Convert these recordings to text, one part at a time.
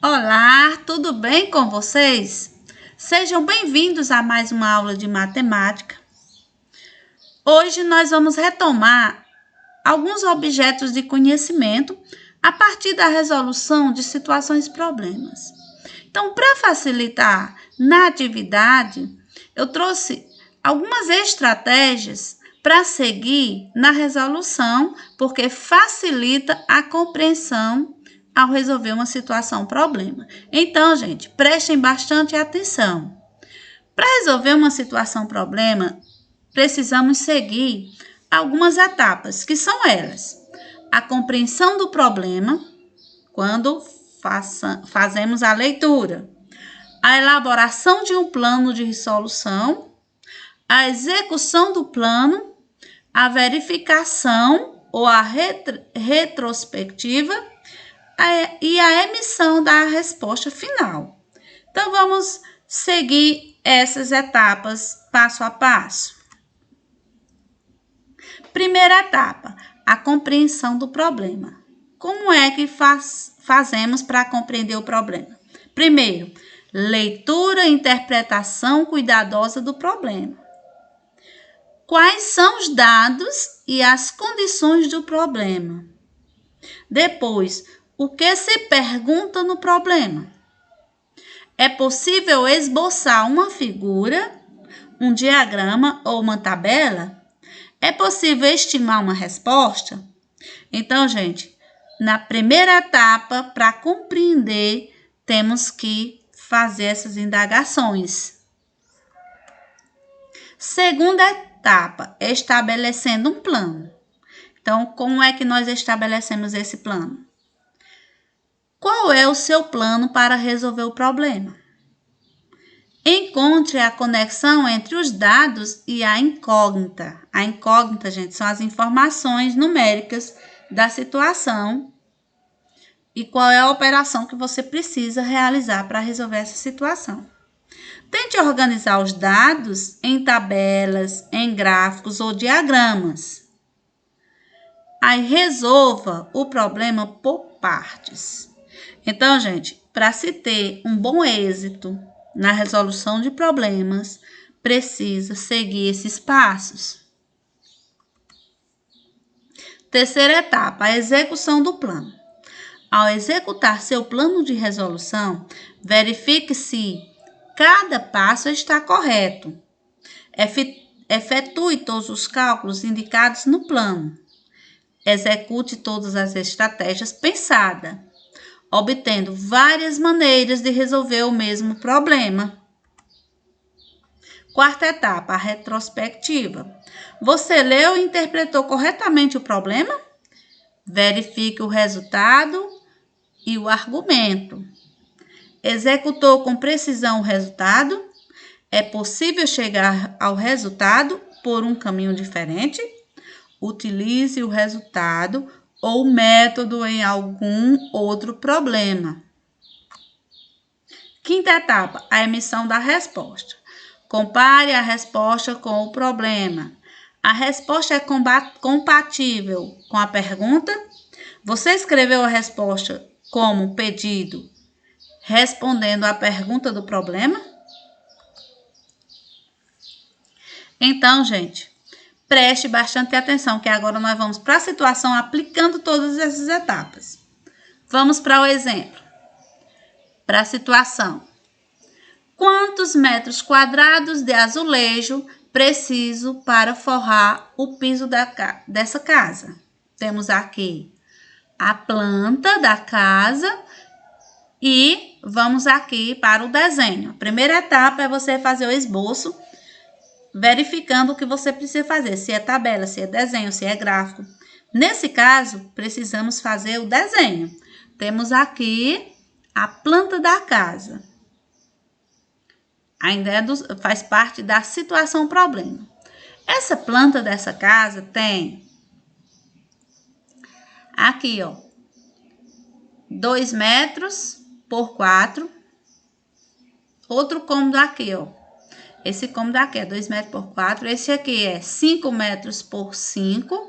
Olá, tudo bem com vocês? Sejam bem-vindos a mais uma aula de matemática. Hoje nós vamos retomar alguns objetos de conhecimento a partir da resolução de situações e problemas. Então, para facilitar na atividade, eu trouxe algumas estratégias para seguir na resolução, porque facilita a compreensão ao resolver uma situação, problema. Então, gente, prestem bastante atenção. Para resolver uma situação, problema, precisamos seguir algumas etapas, que são elas: a compreensão do problema, quando fazemos a leitura, a elaboração de um plano de solução, a execução do plano, a verificação ou a retrospectiva e a emissão da resposta final. Então, vamos seguir essas etapas passo a passo. Primeira etapa, a compreensão do problema. Como é que fazemos para compreender o problema? Primeiro, leitura e interpretação cuidadosa do problema. Quais são os dados e as condições do problema? Depois, o que se pergunta no problema? É possível esboçar uma figura, um diagrama ou uma tabela? É possível estimar uma resposta? Então, gente, na primeira etapa, para compreender, temos que fazer essas indagações. Segunda etapa, estabelecendo um plano. Então, como é que nós estabelecemos esse plano? Qual é o seu plano para resolver o problema? Encontre a conexão entre os dados e a incógnita. A incógnita, gente, são as informações numéricas da situação e qual é a operação que você precisa realizar para resolver essa situação. Tente organizar os dados em tabelas, em gráficos ou diagramas. Aí resolva o problema por partes. Então, gente, para se ter um bom êxito na resolução de problemas, precisa seguir esses passos. Terceira etapa, a execução do plano. Ao executar seu plano de resolução, verifique se cada passo está correto. Efetue todos os cálculos indicados no plano. Execute todas as estratégias pensadas, obtendo várias maneiras de resolver o mesmo problema. Quarta etapa, a retrospectiva. Você leu e interpretou corretamente o problema? Verifique o resultado e o argumento. Executou com precisão o resultado? É possível chegar ao resultado por um caminho diferente? Utilize o resultado ou método em algum outro problema. Quinta etapa, a emissão da resposta. Compare a resposta com o problema. A resposta é compatível com a pergunta? Você escreveu a resposta como pedido, respondendo à pergunta do problema? Então, gente, preste bastante atenção, que agora nós vamos para a situação aplicando todas essas etapas. Vamos para o exemplo. Para a situação. Quantos metros quadrados de azulejo preciso para forrar o piso dessa casa? Temos aqui a planta da casa e vamos aqui para o desenho. A primeira etapa é você fazer o esboço, verificando o que você precisa fazer, se é tabela, se é desenho, se é gráfico. Nesse caso, precisamos fazer o desenho. Temos aqui a planta da casa. Ainda faz parte da situação problema. Essa planta dessa casa tem aqui, ó, 2 metros por 4. Outro cômodo aqui, ó. Esse cômodo aqui é 2 metros por 4. Esse aqui é 5 metros por 5.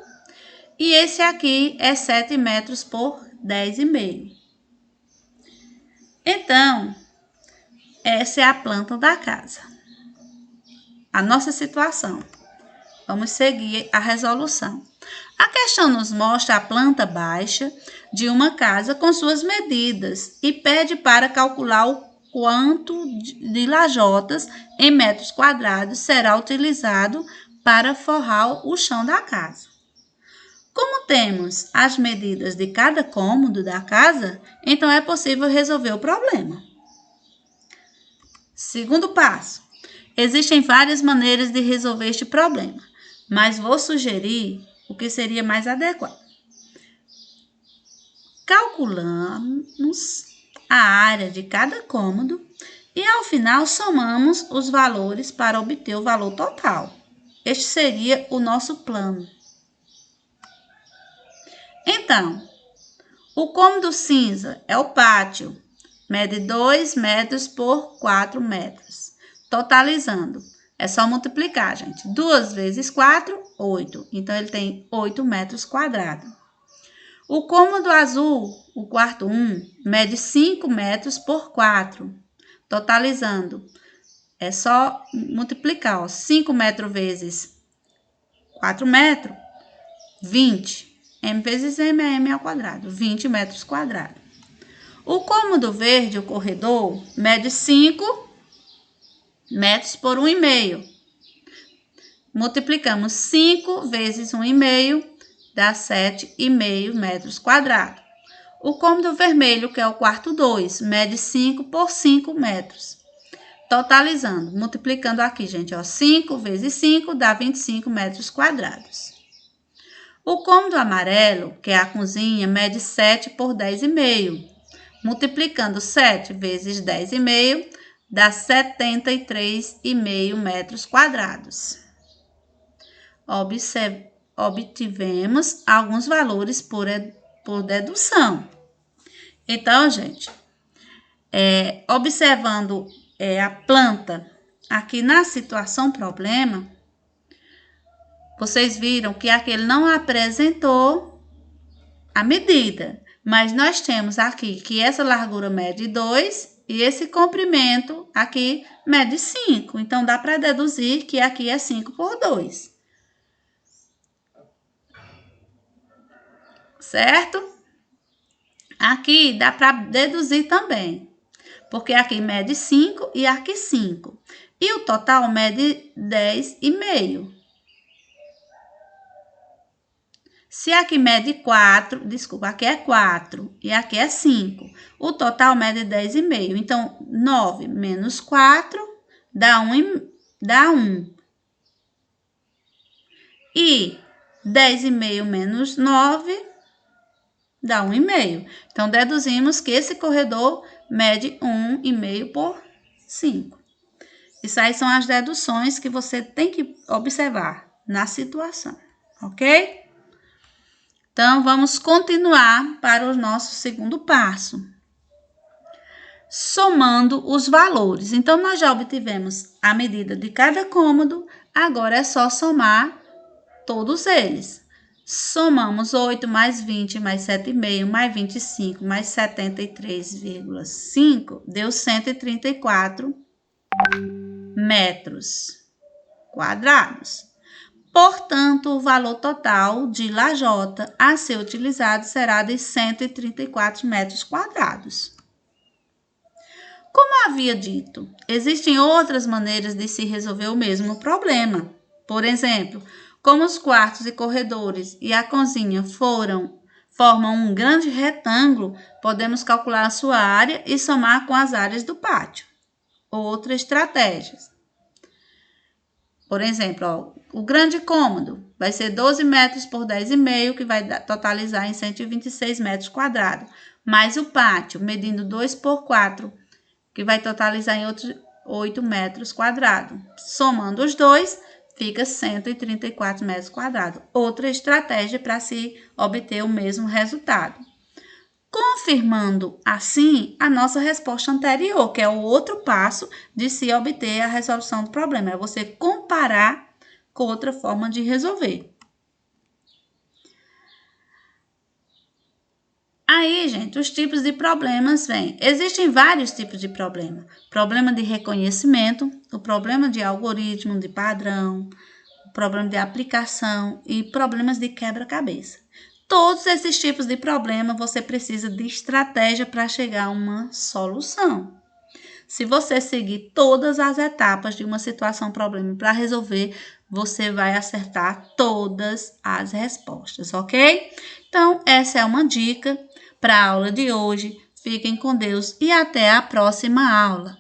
E esse aqui é 7 metros por 10,5. Então, essa é a planta da casa. A nossa situação. Vamos seguir a resolução. A questão nos mostra a planta baixa de uma casa com suas medidas e pede para calcular o quanto de lajotas em metros quadrados será utilizado para forrar o chão da casa. Como temos as medidas de cada cômodo da casa, então é possível resolver o problema. Segundo passo. Existem várias maneiras de resolver este problema, mas vou sugerir o que seria mais adequado. Calculamos a área de cada cômodo e, ao final, somamos os valores para obter o valor total. Este seria o nosso plano. Então, o cômodo cinza é o pátio, mede 2 metros por 4 metros. Totalizando, é só multiplicar, gente. 2 vezes 4, 8. Então, ele tem 8 metros quadrados. O cômodo azul, o quarto 1, mede 5 metros por 4. Totalizando, é só multiplicar. Ó. 5 metros vezes 4 metros, 20. M vezes M é M ao quadrado, 20 metros quadrados. O cômodo verde, o corredor, mede 5 metros por 1,5. Multiplicamos 5 vezes 1,5, dá 7,5 metros quadrados. O cômodo vermelho, que é o quarto 2, mede 5 por 5 metros. Totalizando, multiplicando aqui, gente, ó, 5 vezes 5 dá 25 metros quadrados. O cômodo amarelo, que é a cozinha, mede 7 por 10,5. Multiplicando 7 vezes 10,5, dá 73,5 metros quadrados. Obtivemos alguns valores por dedução. Então, gente, observando a planta aqui na situação problema, vocês viram que aquele não apresentou a medida, mas nós temos aqui que essa largura mede 2 e esse comprimento aqui mede 5. Então, dá para deduzir que aqui é 5 por 2. Certo? Aqui dá para deduzir também, porque aqui mede 5 e aqui 5. E o total mede 10,5. Se aqui mede 4, desculpa, aqui é 4 e aqui é 5. O total mede 10,5. Então, 9 menos 4 dá 1. E 10,5 menos 9 dá 1,5. Então, deduzimos que esse corredor mede 1,5 por 5. Isso aí são as deduções que você tem que observar na situação, ok? Então, vamos continuar para o nosso segundo passo. Somando os valores. Então, nós já obtivemos a medida de cada cômodo, agora é só somar todos eles. Somamos 8 mais 20 mais 7,5 mais 25 mais 73,5, deu 134 metros quadrados. Portanto, o valor total de lajota a ser utilizado será de 134 metros quadrados. Como havia dito, existem outras maneiras de se resolver o mesmo problema. Por exemplo, como os quartos e corredores e a cozinha formam um grande retângulo, podemos calcular a sua área e somar com as áreas do pátio. Outra estratégia. Por exemplo, ó, o grande cômodo vai ser 12 metros por 10,5, que vai totalizar em 126 metros quadrados. Mais o pátio, medindo 2 por 4, que vai totalizar em outros 8 metros quadrados. Somando os dois, fica 134 metros quadrados. Outra estratégia para se obter o mesmo resultado. Confirmando, assim, a nossa resposta anterior, que é o outro passo de se obter a resolução do problema. É você comparar com outra forma de resolver. Aí, gente, os tipos de problemas vêm. Existem vários tipos de problema. Problema de reconhecimento, o problema de algoritmo, de padrão, o problema de aplicação e problemas de quebra-cabeça. Todos esses tipos de problema você precisa de estratégia para chegar a uma solução. Se você seguir todas as etapas de uma situação problema para resolver, você vai acertar todas as respostas, ok? Então, essa é uma dica para a aula de hoje. Fiquem com Deus e até a próxima aula.